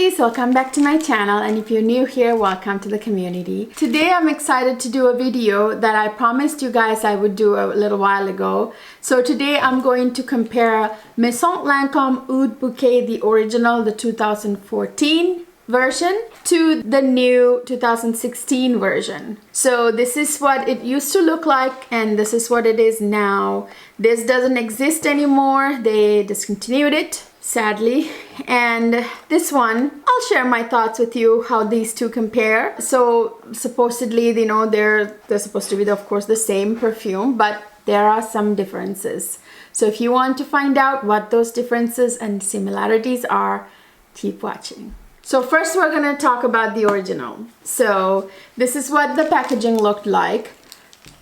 lovelies, welcome back to my channel, and if you're new here, welcome to the community. Today I'm excited to do a video that I promised you guys I would do a little while ago. So today I'm going to compare Mason Lancome Oud Bouquet, the original, the 2014 version, to the new 2016 version. So this is what it used to look like and this is what it is now. This doesn't exist anymore. They discontinued it, sadly. And this one, I'll share my thoughts with you how these two compare. So supposedly, you know, they're supposed to be, of course, the same perfume, but there are some differences. So if you want to find out what those differences and similarities are, keep watching. So first we're gonna talk about the original. So this is what the packaging looked like.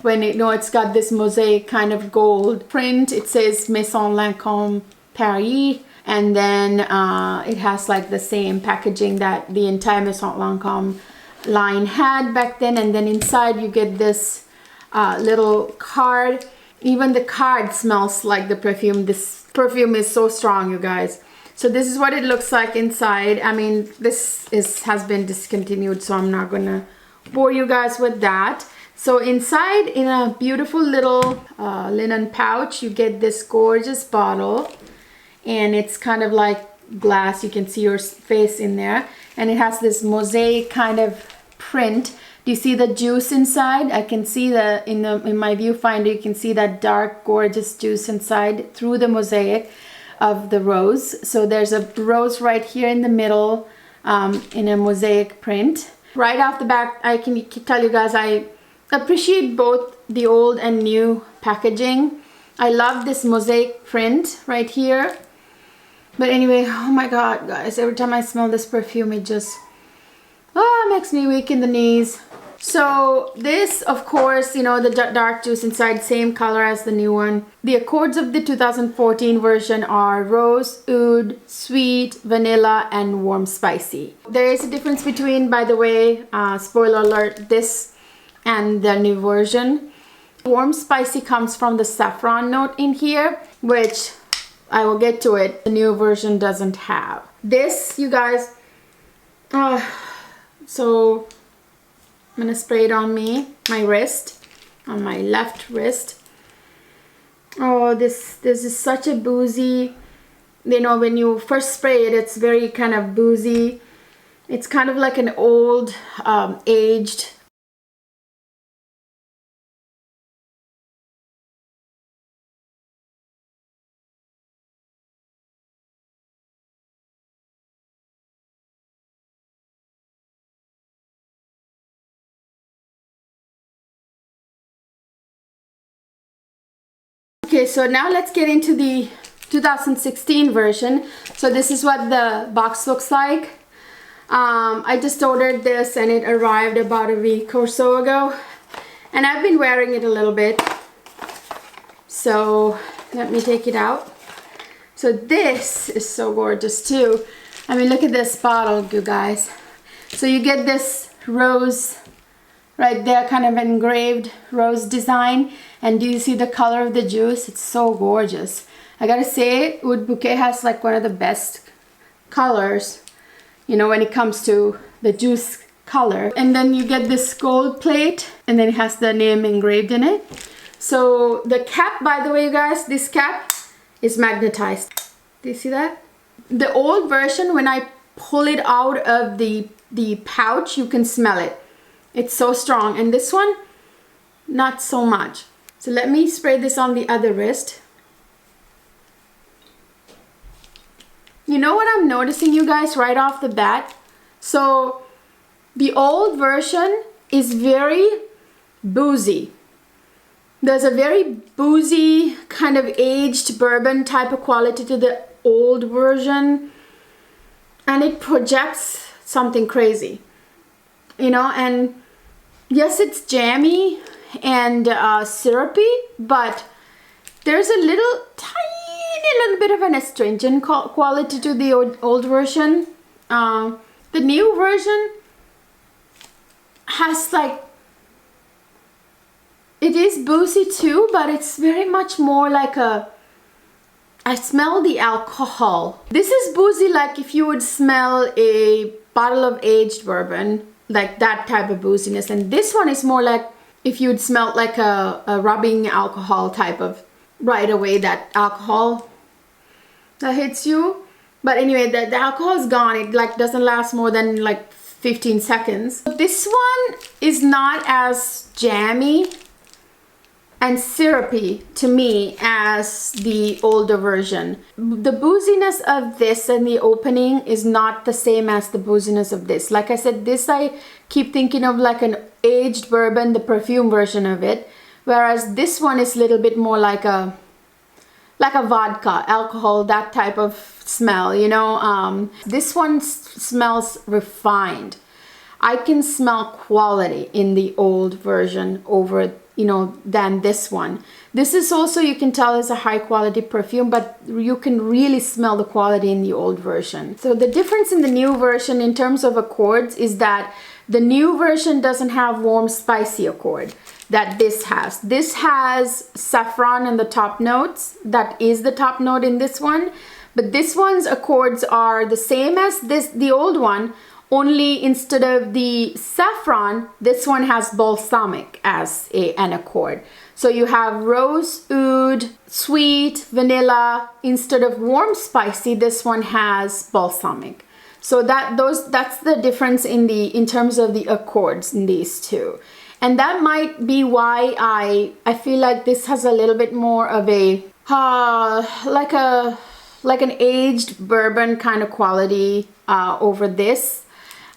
When it's got this mosaic kind of gold print. It says Mason Lancome Paris, and then it has like the same packaging that the entire Maison Lancome line had back then. And then inside you get this little card. Even the card smells like the perfume. This perfume is so strong, you guys. So this is what it looks like inside. I mean, this has been discontinued, so I'm not gonna bore you guys with that. So inside, in a beautiful little linen pouch, you get this gorgeous bottle, and it's kind of like glass. You can see your face in there, and it has this mosaic kind of print. Do you see the juice inside? I can see the in my viewfinder. You can see that dark, gorgeous juice inside through the mosaic of the rose. So there's a rose right here in the middle in a mosaic print. Right off the back, I can tell you guys I appreciate both the old and new packaging. I love this mosaic print right here. But anyway, oh my god, guys, every time I smell this perfume, it just makes me weak in the knees. So this, of course, you know, the dark juice inside, same color as the new one. The accords of the 2014 version are rose, oud, sweet, vanilla, and warm spicy. There is a difference between, by the way, spoiler alert, this and the new version. Warm spicy comes from the saffron note in here, which I will get to it. The new version doesn't have. This, you guys, so I'm gonna spray it on me, my wrist, on my left wrist. Oh, this is such a boozy, you know, when you first spray it, it's very kind of boozy. It's kind of like an old, aged. Okay, so now let's get into the 2016 version. So this is what the box looks like. I just ordered this and it arrived about a week or so ago. And I've been wearing it a little bit. So let me take it out. So this is so gorgeous too. I mean, look at this bottle, you guys. So you get this rose right there, kind of engraved rose design. And do you see the color of the juice? It's so gorgeous. I gotta say, Oud Bouquet has like one of the best colors, you know, when it comes to the juice color. And then you get this gold plate, and then it has the name engraved in it. So the cap, by the way, you guys, this cap is magnetized. Do you see that? The old version, when I pull it out of the pouch, you can smell it. It's so strong. And this one, not so much. So let me spray this on the other wrist. You know what I'm noticing, you guys, right off the bat? So the old version is very boozy. There's a very boozy kind of aged bourbon type of quality to the old version. And it projects something crazy, you know, and yes, it's jammy and syrupy, but there's a tiny little bit of an astringent quality to the old version. The new version has like, it is boozy too, but it's very much more like a I smell the alcohol. This is boozy, like if you would smell a bottle of aged bourbon, like that type of booziness. And this one is more like if you'd smell like a rubbing alcohol type of, right away, that alcohol that hits you. But anyway, the alcohol is gone. It like doesn't last more than like 15 seconds. This one is not as jammy and syrupy to me as the older version. The booziness of this and the opening is not the same as the booziness of this. Like I said, this I keep thinking of like an aged bourbon, the perfume version of it, whereas this one is a little bit more like a vodka, alcohol, that type of smell, you know. This one smells refined. I can smell quality in the old version over, you know, than this one. This is also, you can tell, is a high quality perfume, but you can really smell the quality in the old version. So the difference in the new version in terms of accords is that the new version doesn't have warm spicy accord that this has. This has saffron in the top notes. That is the top note in this one. But this one's accords are the same as the old one, only instead of the saffron, this one has balsamic as an accord. So you have rose, oud, sweet, vanilla. Instead of warm spicy, this one has balsamic. So that's the difference in terms of the accords in these two. And that might be why I feel like this has a little bit more of a like an aged bourbon kind of quality over this.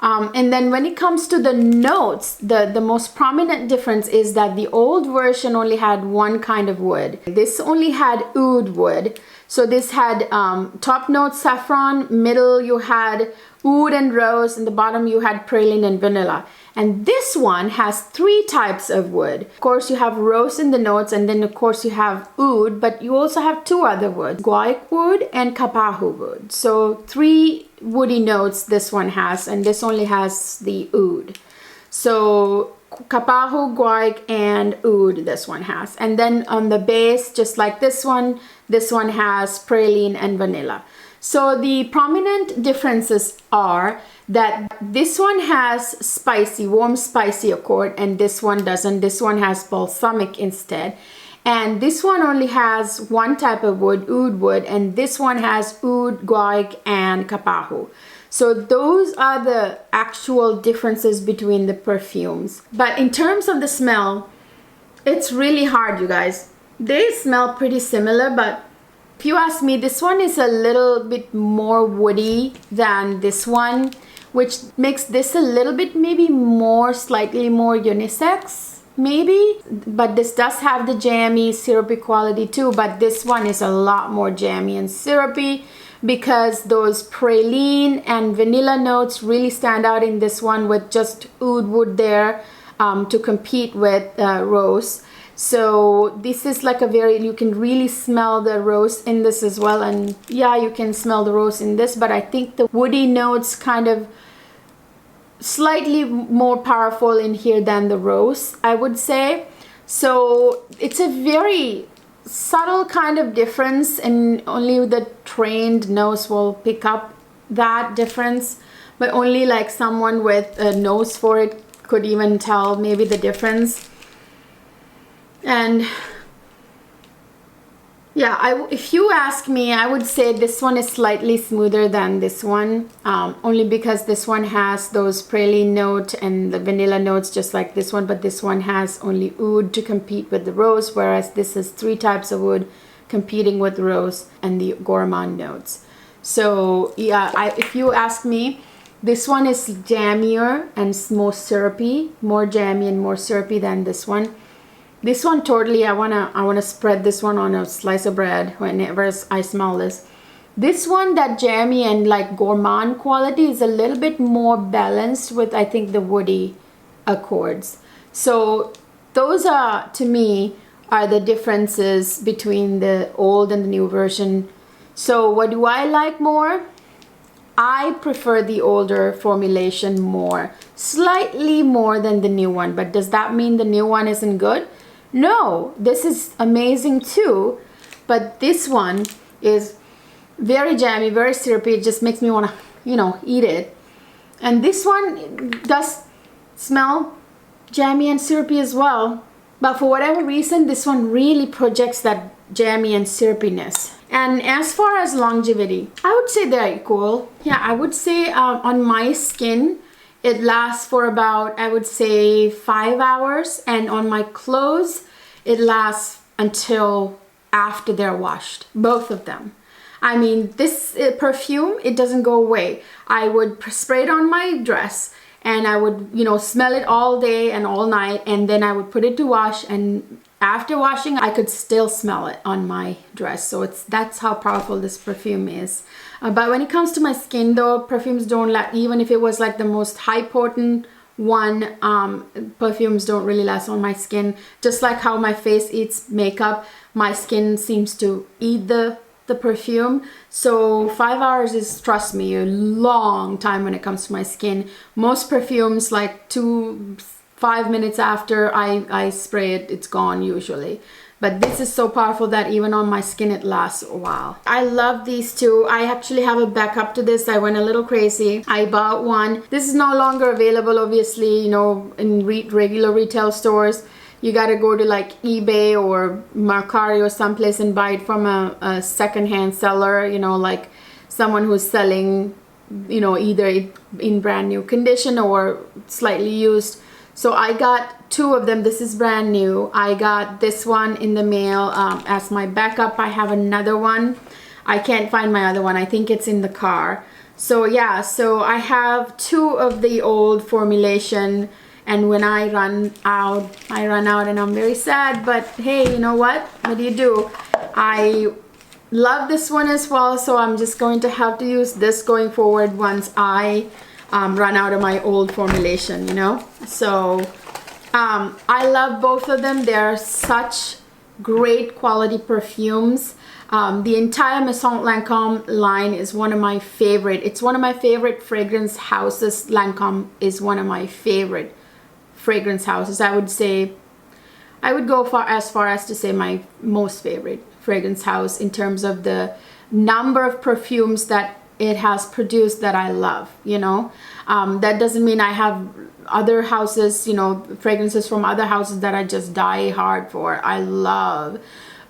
And then when it comes to the notes, the most prominent difference is that the old version only had one kind of wood. This only had oud wood. So this had top note saffron, middle you had oud and rose, and the bottom you had praline and vanilla. And this one has 3 types of wood. Of course, you have rose in the notes, and then of course you have oud, but you also have 2 other woods, guaiac wood and kapahu wood. So 3 woody notes this one has, and this only has the oud. So kapahu, guaiac, and oud this one has. And then on the base, just like this one has praline and vanilla. So the prominent differences are that this one has spicy, warm spicy accord, and this one doesn't. This one has balsamic instead. And this one only has one type of wood, oud wood, and this one has oud, guaiac, and kapahu. So those are the actual differences between the perfumes. But in terms of the smell, it's really hard, you guys. They smell pretty similar, but if you ask me, this one is a little bit more woody than this one, which makes this a little bit maybe slightly more unisex, maybe. But this does have the jammy, syrupy quality too, but this one is a lot more jammy and syrupy because those praline and vanilla notes really stand out in this one with just oud wood there to compete with rose. So this is like you can really smell the rose in this as well. And yeah, you can smell the rose in this, but I think the woody notes kind of slightly more powerful in here than the rose, I would say. So it's a very subtle kind of difference, and only the trained nose will pick up that difference, but only like someone with a nose for it could even tell maybe the difference. And yeah, if you ask me, I would say this one is slightly smoother than this one, only because this one has those praline note and the vanilla notes just like this one, but this one has only oud to compete with the rose, whereas this is 3 types of wood competing with the rose and the gourmand notes. So yeah, if you ask me, this one is jammier and more syrupy, more jammy and more syrupy than this one. This one totally, I wanna spread this one on a slice of bread whenever I smell this. This one, that jammy and like gourmand quality is a little bit more balanced with, I think, the woody accords. So those are, to me, are the differences between the old and the new version. So what do I like more? I prefer the older formulation more, slightly more than the new one. But does that mean the new one isn't good? No, this is amazing too, but this one is very jammy, very syrupy. It just makes me want to, you know, eat it. And this one does smell jammy and syrupy as well, but for whatever reason this one really projects that jammy and syrupiness. And as far as longevity, I would say they're equal. Yeah, I would say on my skin it lasts for about, I would say, 5 hours, and on my clothes it lasts until after they're washed, both of them. I mean, this perfume, it doesn't go away. I would spray it on my dress and I would, you know, smell it all day and all night, and then I would put it to wash, and after washing I could still smell it on my dress. So that's how powerful this perfume is. But when it comes to my skin though, perfumes don't last. Even if it was like the most high potent one, perfumes don't really last on my skin. Just like how my face eats makeup, my skin seems to eat the perfume. So 5 hours is, trust me, a long time when it comes to my skin. Most perfumes, like 5 minutes after I spray it, it's gone usually. But this is so powerful that even on my skin it lasts a while. I love these two. I actually have a backup to this. I went a little crazy. I bought one. This is no longer available, obviously, you know, in regular retail stores. You gotta go to like eBay or Mercari or someplace and buy it from a secondhand seller, you know, like someone who's selling, you know, either in brand new condition or slightly used. So I got two of them. This is brand new. I got this one in the mail as my backup. I have another one. I can't find my other one. I think it's in the car. So yeah, so I have two of the old formulation, and when I run out and I'm very sad, but hey, you know what do you do? I love this one as well, so I'm just going to have to use this going forward once I run out of my old formulation, you know. So I love both of them. They're such great quality perfumes. The entire Mason Lancome line is one of my favorite. It's one of my favorite fragrance houses. Lancome is one of my favorite fragrance houses. I would say, I would go as far as to say my most favorite fragrance house in terms of the number of perfumes that it has produced that I love, you know. That doesn't mean I have other houses, you know, fragrances from other houses that I just die hard for. I love,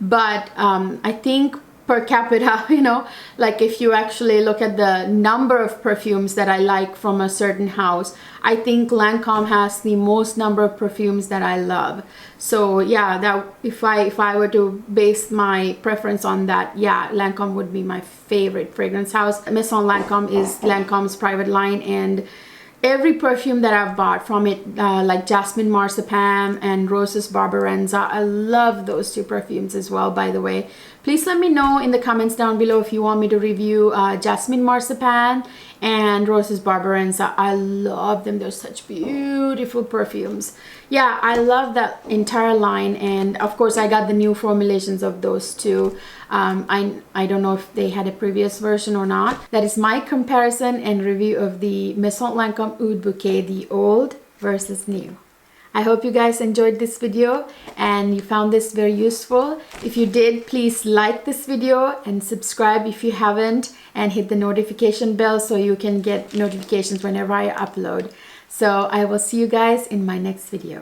but I think per capita, you know, like if you actually look at the number of perfumes that I like from a certain house, I think Lancome has the most number of perfumes that I love. So yeah, that if I were to base my preference on that, yeah, Lancome would be my favorite fragrance house. Maison Lancome is Lancome's private line, and every perfume that I've bought from it, like Jasmine Marzipan and Roses Barbarenza, I love those two perfumes as well, by the way. Please let me know in the comments down below if you want me to review Jasmine Marzipan and Roses Barbarenza. I love them. They're such beautiful perfumes. Yeah, I love that entire line, and of course I got the new formulations of those two. I don't know if they had a previous version or not. That is my comparison and review of the Maison Lancome Oud Bouquet, the old versus new. I hope you guys enjoyed this video and you found this very useful. If you did, please like this video and subscribe if you haven't, and hit the notification bell so you can get notifications whenever I upload. So I will see you guys in my next video.